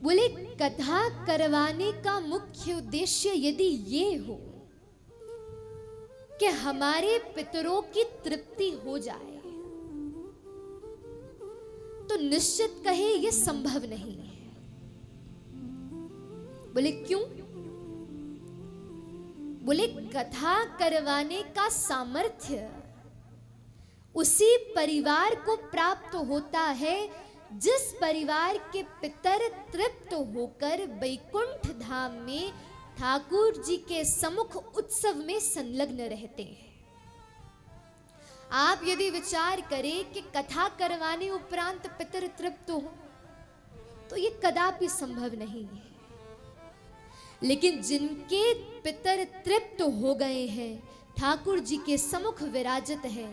बोले कथा करवाने का मुख्य उद्देश्य यदि ये हो कि हमारे पितरों की तृप्ति हो जाए, तो निश्चित कहे ये संभव नहीं है। बोले क्यों? बोले कथा करवाने का सामर्थ्य उसी परिवार को प्राप्त होता है जिस परिवार के पितर तृप्त होकर वैकुंठ धाम में ठाकुर जी के सम्मुख उत्सव में संलग्न रहते हैं। आप यदि विचार करें कि कथा करवाने उपरांत पितर तृप्त हो, तो ये कदापि संभव नहीं है। लेकिन जिनके पितर तृप्त हो गए हैं, ठाकुर जी के सम्मुख विराजित है,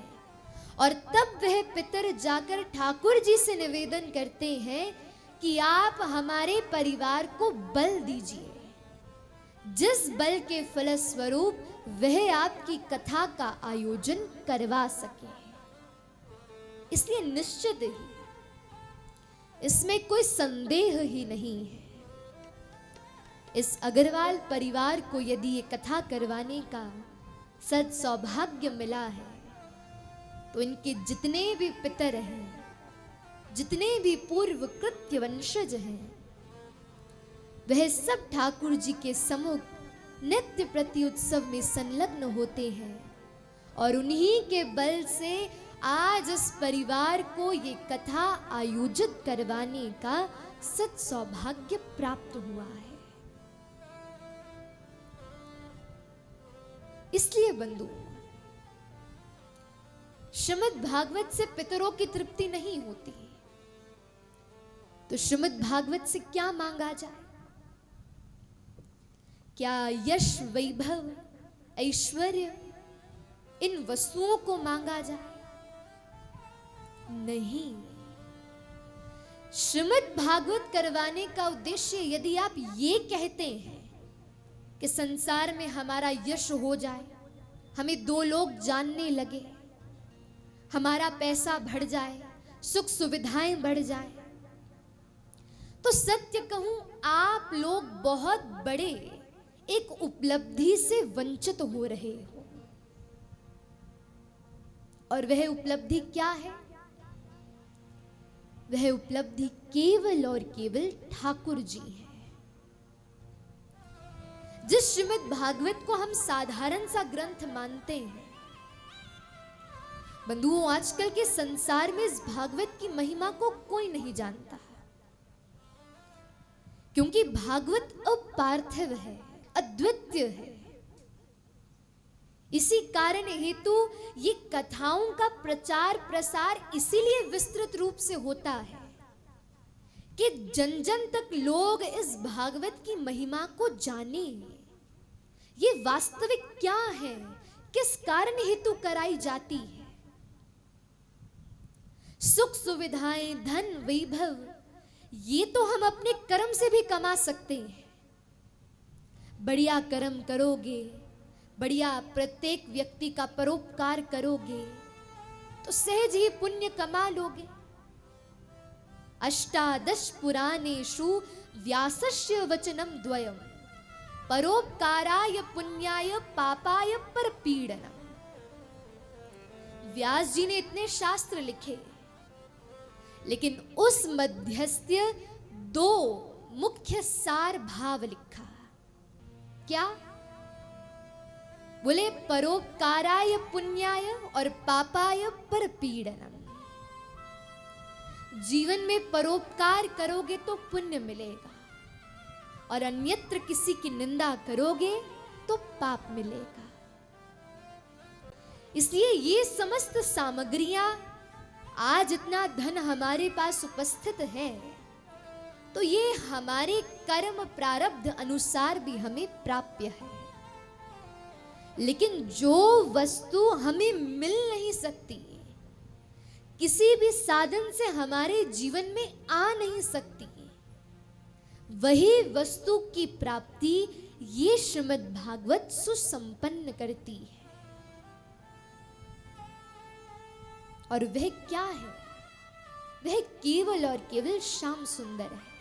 और तब वह पितर जाकर ठाकुर जी से निवेदन करते हैं कि आप हमारे परिवार को बल दीजिए, जिस बल के फलस्वरूप वह आपकी कथा का आयोजन करवा सके। इसलिए निश्चित ही इसमें कोई संदेह ही नहीं है। इस अग्रवाल परिवार को यदि ये कथा करवाने का सद सौभाग्य मिला है, तो इनके जितने भी पितर हैं, जितने भी पूर्व कृत्य वंशज हैं, वह सब ठाकुर जी के सम्मुख नित्य प्रति उत्सव में संलग्न होते हैं, और उन्हीं के बल से आज इस परिवार को ये कथा आयोजित करवाने का सत सौभाग्य प्राप्त हुआ है। इसलिए बंधु, श्रीमद् भागवत से पितरों की तृप्ति नहीं होती, तो श्रीमद् भागवत से क्या मांगा जाए? क्या यश, वैभव, ऐश्वर्य, इन वस्तुओं को मांगा जाए? नहीं। श्रीमद् भागवत करवाने का उद्देश्य यदि आप ये कहते हैं कि संसार में हमारा यश हो जाए, हमें दो लोग जानने लगे, हमारा पैसा बढ़ जाए, सुख सुविधाएं बढ़ जाए, तो सत्य कहूं आप लोग बहुत बड़े एक उपलब्धि से वंचित हो रहे हो। और वह उपलब्धि क्या है? वह उपलब्धि केवल और केवल ठाकुर जी है। जिस श्रीमद् भागवत को हम साधारण सा ग्रंथ मानते हैं, बंधुओं, आजकल के संसार में इस भागवत की महिमा को कोई नहीं जानता, क्योंकि भागवत अपार्थिव है, अद्वितीय है। इसी कारण हेतु ये कथाओं का प्रचार प्रसार इसीलिए विस्तृत रूप से होता है कि जन जन तक लोग इस भागवत की महिमा को जाने। ये वास्तविक क्या है, किस कारण हेतु कराई जाती है। सुख सुविधाएं, धन, वैभव, ये तो हम अपने कर्म से भी कमा सकते हैं। बढ़िया कर्म करोगे, बढ़िया प्रत्येक व्यक्ति का परोपकार करोगे, तो सहज ही पुण्य कमा लोगे। अष्टादश पुराणेषु व्यासस्य वचनम द्वयम, परोपकाराय पुण्याय पापाय परपीडनम। व्यास जी ने इतने शास्त्र लिखे, लेकिन उस मध्यस्थ्य दो मुख्य सार भाव लिखा। क्या? बोले परोपकाराय पुण्याय और पापाय परपीडनम। जीवन में परोपकार करोगे तो पुण्य मिलेगा, और अन्यत्र किसी की निंदा करोगे तो पाप मिलेगा। इसलिए ये समस्त सामग्रियां, आज इतना धन हमारे पास उपस्थित है, तो ये हमारे कर्म प्रारब्ध अनुसार भी हमें प्राप्य है। लेकिन जो वस्तु हमें मिल नहीं सकती, किसी भी साधन से हमारे जीवन में आ नहीं सकती, वही वस्तु की प्राप्ति ये श्रीमद् भागवत सुसंपन्न करती है। और वह क्या है? वह केवल और केवल श्याम सुंदर है।